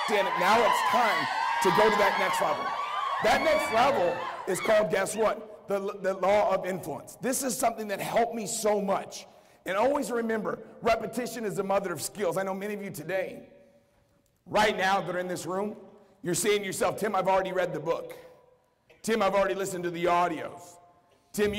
understand it. Now it's time to go to that next level. That next level is called, guess what? The law of influence. This is something that helped me so much. And always remember, repetition is the mother of skills. I know many of you today, right now that are in this room, you're saying to yourself, Tim, I've already read the book. Tim, I've already listened to the audios. Tim,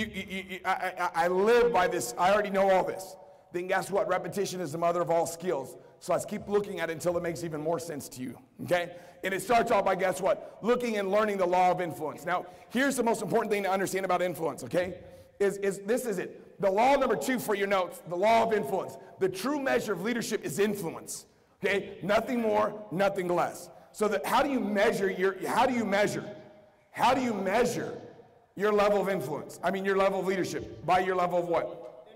I live by this. I already know all this. Then guess what? Repetition is the mother of all skills. So let's keep looking at it until it makes even more sense to you, okay? And it starts off by, guess what? Looking and learning the law of influence. Now, here's the most important thing to understand about influence, okay? This is it. The law number 2 for your notes, the law of influence. The true measure of leadership is influence, okay? Nothing more, nothing less. So how do you measure your level of influence? I mean, your level of leadership. By your level of what?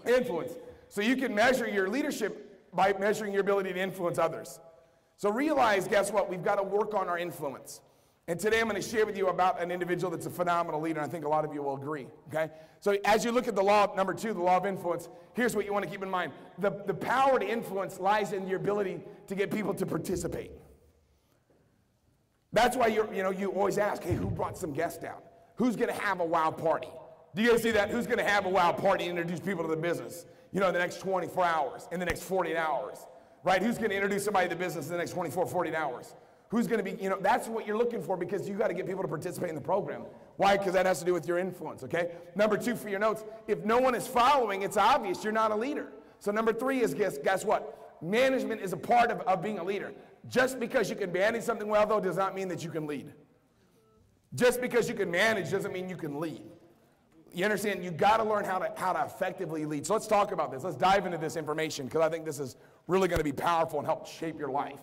Influence. So you can measure your leadership by measuring your ability to influence others. So realize, guess what? We've got to work on our influence. And today I'm going to share with you about an individual that's a phenomenal leader, and I think a lot of you will agree, okay? So as you look at the law, number 2, the law of influence, here's what you want to keep in mind. The power to influence lies in your ability to get people to participate. That's why you always ask, hey, who brought some guests down? Who's going to have a wow party? Do you guys see that? Who's going to have a wow party and introduce people to the business? In the next 24 hours, in the next 48 hours, right? Who's going to introduce somebody to the business in the next 24, 48 hours? Who's going to be, that's what you're looking for, because you got to get people to participate in the program. Why? Because that has to do with your influence, okay? Number 2 for your notes, if no one is following, it's obvious you're not a leader. So number 3 is, guess what? Management is a part of being a leader. Just because you can manage something well, though, does not mean that you can lead. Just because you can manage doesn't mean you can lead. You understand? You got to learn how to effectively lead. So let's talk about this. Let's dive into this information, because I think this is really going to be powerful and help shape your life.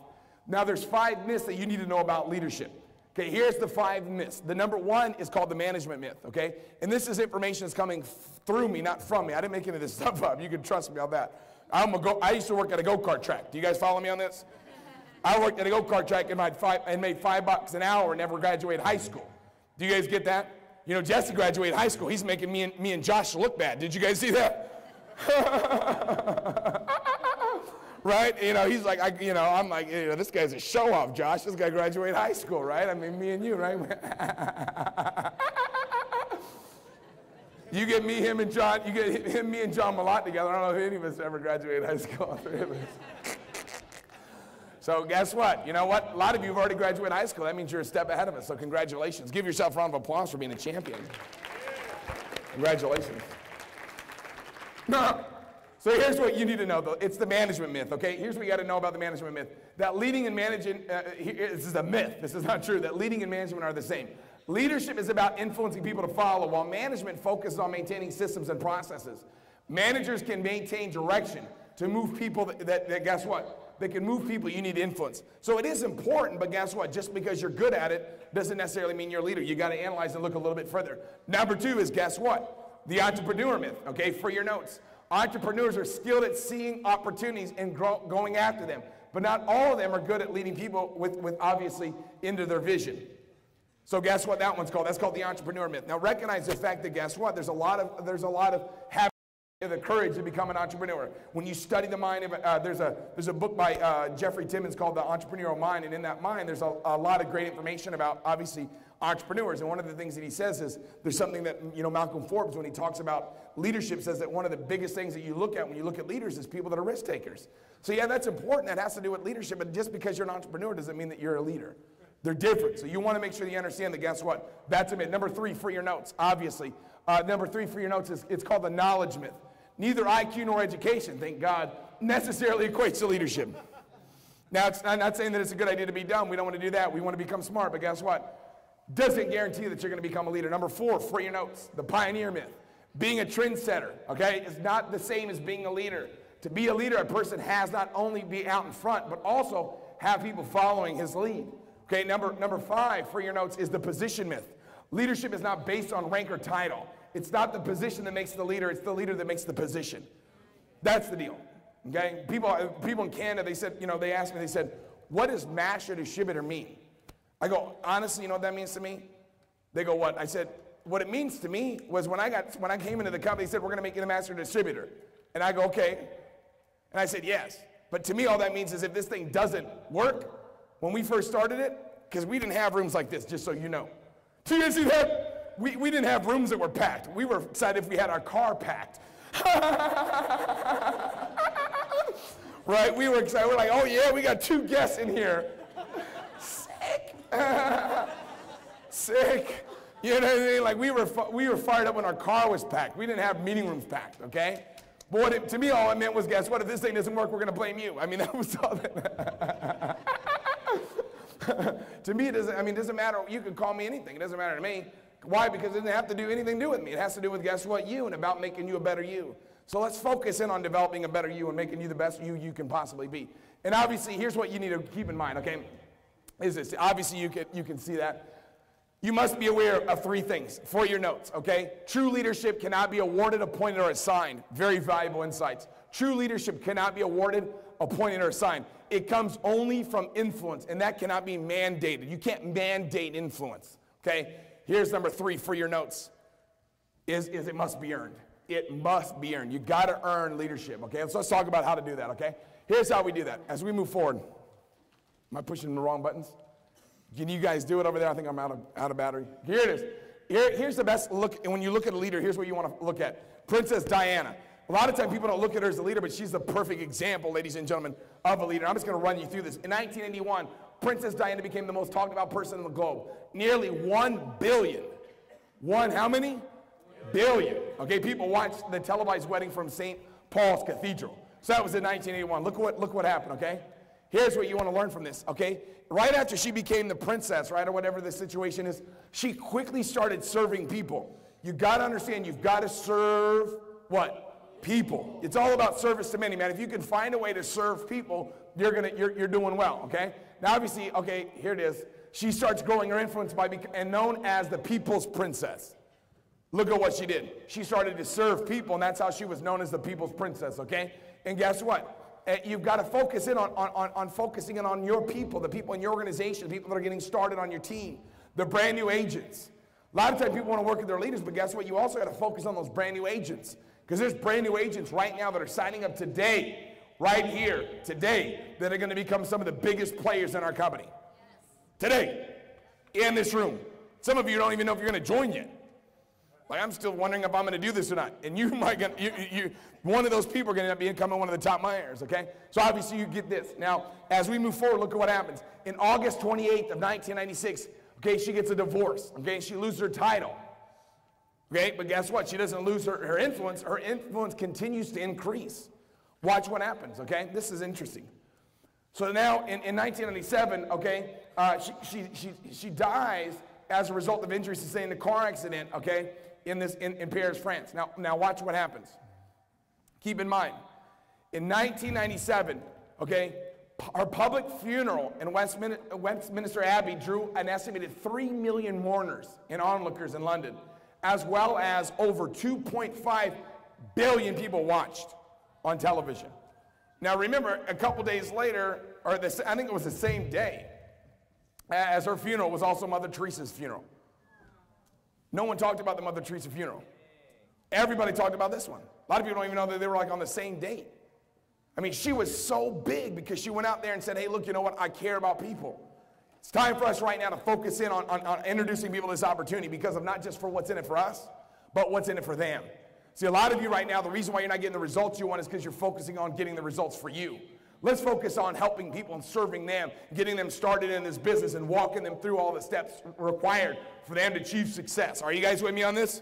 Now, there's 5 myths that you need to know about leadership. Okay, here's the 5 myths. The number 1 is called the management myth, okay? And this is information that's coming through me, not from me. I didn't make any of this stuff up. You can trust me on that. I used to work at a go-kart track. Do you guys follow me on this? I worked at a go-kart track and made $5 an hour and never graduated high school. Do you guys get that? Jesse graduated high school. He's making me and Josh look bad. Did you guys see that? Right? He's like, I'm like, this guy's a show-off, Josh. This guy graduated high school, right? I mean, me and you, right? You get me, him, and John. You get me, and John Malott together. I don't know if any of us ever graduated high school. All 3 of us. So guess what? You know what? A lot of you have already graduated high school. That means you're a step ahead of us. So congratulations. Give yourself a round of applause for being a champion. Congratulations. No. So here's what you need to know, though. It's the management myth, okay? Here's what you got to know about the management myth. That leading and managing, this is a myth. This is not true. That leading and management are the same. Leadership is about influencing people to follow, while management focuses on maintaining systems and processes. Managers can maintain direction to move people that guess what? They can move people. You need influence. So it is important, but guess what? Just because you're good at it doesn't necessarily mean you're a leader. You got to analyze and look a little bit further. Number 2 is, guess what? The entrepreneur myth, okay, for your notes. Entrepreneurs are skilled at seeing opportunities and going after them, but not all of them are good at leading people with obviously into their vision. So guess what that one's called? That's called the entrepreneur myth. Now recognize the fact that, guess what? There's a lot of having the courage to become an entrepreneur. When you study the mind of there's a book by Jeffrey Timmons called The Entrepreneurial Mind, and in that mind there's a lot of great information about obviously entrepreneurs. And one of the things that he says is there's something that Malcolm Forbes, when he talks about leadership, says that one of the biggest things that you look at when you look at leaders is people that are risk takers. So yeah, that's important. That has to do with leadership, but just because you're an entrepreneur doesn't mean that you're a leader. They're different. So you want to make sure that you understand that, guess what? That's a myth. Number 3 for your notes, obviously. Number 3 for your notes is it's called the knowledge myth. Neither IQ nor education, thank God, necessarily equates to leadership. Now, I'm not saying that it's a good idea to be dumb. We don't want to do that. We want to become smart, but guess what? Doesn't guarantee that you're going to become a leader. Number 4 for your notes, the pioneer myth. Being a trendsetter, okay, is not the same as being a leader. To be a leader, a person has not only be out in front, but also have people following his lead. Okay, number 5 for your notes is the position myth. Leadership is not based on rank or title. It's not the position that makes the leader, it's the leader that makes the position. That's the deal. Okay? People in Canada, they said, they asked me, they said, what does master distributor mean? I go, honestly, you know what that means to me? They go, what? I said, what it means to me was when I came into the company, they said, we're going to make you the master distributor. And I go, okay. And I said, yes. But to me, all that means is if this thing doesn't work, when we first started it, because we didn't have rooms like this, just so you know. So you guys see that? We didn't have rooms that were packed. We were excited if we had our car packed. Right? We were excited. We're like, oh yeah, we got 2 guests in here. Sick. Sick. You know what I mean? Like we were fired up when our car was packed. We didn't have meeting rooms packed, okay? But to me, all it meant was, guess what? If this thing doesn't work, we're going to blame you. I mean, that was all that. To me, it doesn't matter. You can call me anything. It doesn't matter to me. Why? Because it doesn't have to do anything to do with me. It has to do with, guess what? You, and about making you a better you. So let's focus in on developing a better you and making you the best you can possibly be. And obviously, here's what you need to keep in mind, okay? Is this. Obviously, you can see that. You must be aware of 3 things for your notes, okay? True leadership cannot be awarded, appointed, or assigned. Very valuable insights. True leadership cannot be awarded, appointed, or assigned. It comes only from influence, and that cannot be mandated. You can't mandate influence, okay? Here's number 3 for your notes, is it must be earned. It must be earned. You got to earn leadership, okay? So let's talk about how to do that, okay? Here's how we do that. As we move forward, am I pushing the wrong buttons? Can you guys do it over there? I think I'm out of battery. Here it is. Here's the best look. And when you look at a leader, here's what you want to look at. Princess Diana. A lot of times people don't look at her as a leader, but she's the perfect example, ladies and gentlemen, of a leader. I'm just going to run you through this. In 1981, Princess Diana became the most talked about person in the globe. Nearly 1 billion. How many? Billion. Okay, people watched the televised wedding from St. Paul's Cathedral. So that was in 1981. Look what happened, okay? Here's what you want to learn from this, okay? Right after she became the princess, right, or whatever the situation is, she quickly started serving people. You got to understand, you've got to serve what? People. It's all about service to many, man. If you can find a way to serve people, you're doing well, okay? Now, obviously, okay, here it is. She starts growing her influence and known as the people's princess. Look at what she did. She started to serve people, and that's how she was known as the people's princess, okay? And guess what? You've got to focus in on focusing in on your people, the people in your organization, the people that are getting started on your team, the brand new agents. A lot of times people want to work with their leaders, but guess what? You also got to focus on those brand new agents, because there's brand new agents right now that are signing up today, right here, today, that are going to become some of the biggest players in our company. Today, in this room. Some of you don't even know if you're going to join yet. Like, I'm still wondering if I'm going to do this or not. And you might get, one of those people are going to end up becoming one of the top hires, okay? So obviously you get this. Now, as we move forward, look at what happens. In August 28th of 1996, okay, she gets a divorce, okay? She loses her title, okay? But guess what? She doesn't lose her influence. Her influence continues to increase. Watch what happens, okay? This is interesting. So now, in 1997, okay, she dies as a result of injuries sustained in a car accident, okay? In Paris, France. Now watch what happens. Keep in mind, in 1997, okay, her public funeral in Westminster Abbey drew an estimated 3 million mourners and onlookers in London, as well as over 2.5 billion people watched on television. Now remember, a couple days later, I think it was the same day as her funeral, was also Mother Teresa's funeral. No one talked about the Mother Teresa funeral. Everybody talked about this one. A lot of people don't even know that they were like on the same date. I mean, she was so big because she went out there and said, hey, look, you know what? I care about people. It's time for us right now to focus in on introducing people to this opportunity, because of not just for what's in it for us, but what's in it for them. See, a lot of you right now, the reason why you're not getting the results you want is because you're focusing on getting the results for you. Let's focus on helping people and serving them, getting them started in this business and walking them through all the steps required for them to achieve success. Are you guys with me on this?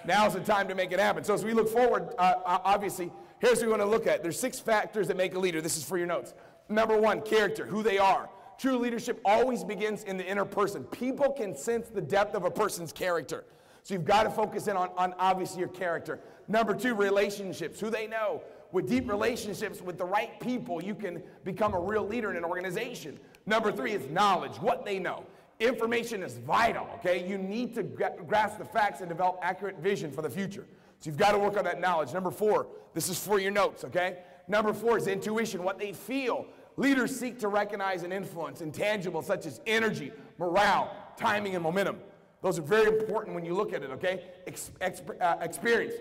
Yeah. Now's the time to make it happen. So as we look forward, obviously, here's what we want to look at. There's 6 factors that make a leader. This is for your notes. Number 1, character, who they are. True leadership always begins in the inner person. People can sense the depth of a person's character. So you've got to focus in on obviously your character. Number 2, relationships, who they know. With deep relationships with the right people, you can become a real leader in an organization. Number 3 is knowledge, what they know. Information is vital, okay? You need to grasp the facts and develop accurate vision for the future. So you've got to work on that knowledge. Number 4, this is for your notes, okay? Number 4 is intuition, what they feel. Leaders seek to recognize and influence intangibles such as energy, morale, timing, and momentum. Those are very important when you look at it, okay? Experience.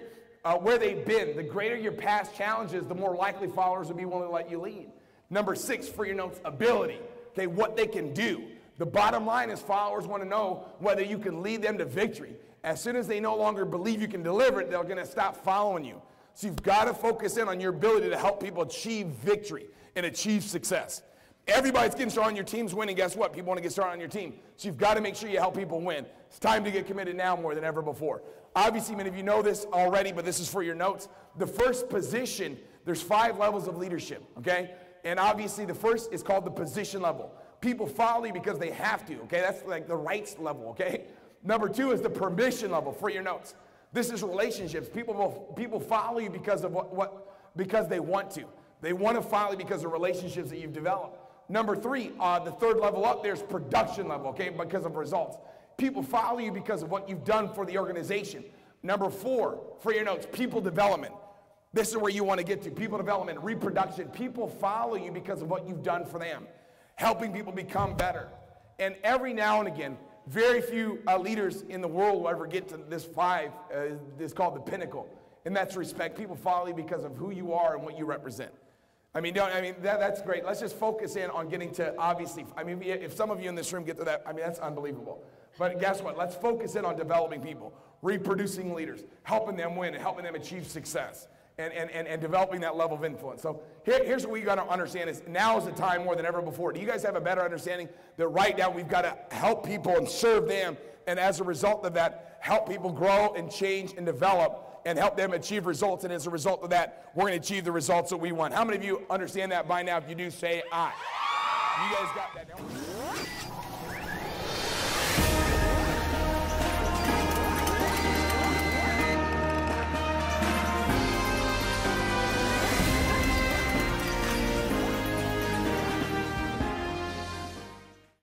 Where they've been. The greater your past challenges, the more likely followers will be willing to let you lead. Number 6 for your notes, ability. okay, what they can do. The bottom line is followers want to know whether you can lead them to victory. As soon as they no longer believe you can deliver it, they're going to stop following you. So you've got to focus in on your ability to help people achieve victory and achieve success. Everybody's getting started on your team's winning. Guess what? People want to get started on your team. So you've got to make sure you help people win. It's time to get committed now more than ever before. Obviously, many of you know this already, but this is for your notes. The first position, there's 5 levels of leadership, okay? And obviously, the first is called the position level. People follow you because they have to, okay? That's like the rights level, okay? Number 2 is the permission level, for your notes. This is relationships. People follow you because of because they want to. They want to follow you because of relationships that you've developed. Number 3, the third level up, there's production level, okay, because of results. People follow you because of what you've done for the organization. Number 4, for your notes, people development. This is where you want to get to, people development, reproduction. People follow you because of what you've done for them, helping people become better. And every now and again, very few leaders in the world will ever get to this 5, this is called the pinnacle, and that's respect. People follow you because of who you are and what you represent. That's great. Let's just focus in on getting to, obviously, if some of you in this room get to that, that's unbelievable. But guess what? Let's focus in on developing people, reproducing leaders, helping them win and helping them achieve success, and developing that level of influence. So here's what we got to understand is now is the time more than ever before. Do you guys have a better understanding that right now we've got to help people and serve them, and as a result of that, help people grow and change and develop and help them achieve results, and as a result of that, we're going to achieve the results that we want. How many of you understand that by now? If you do, say aye. You guys got that now?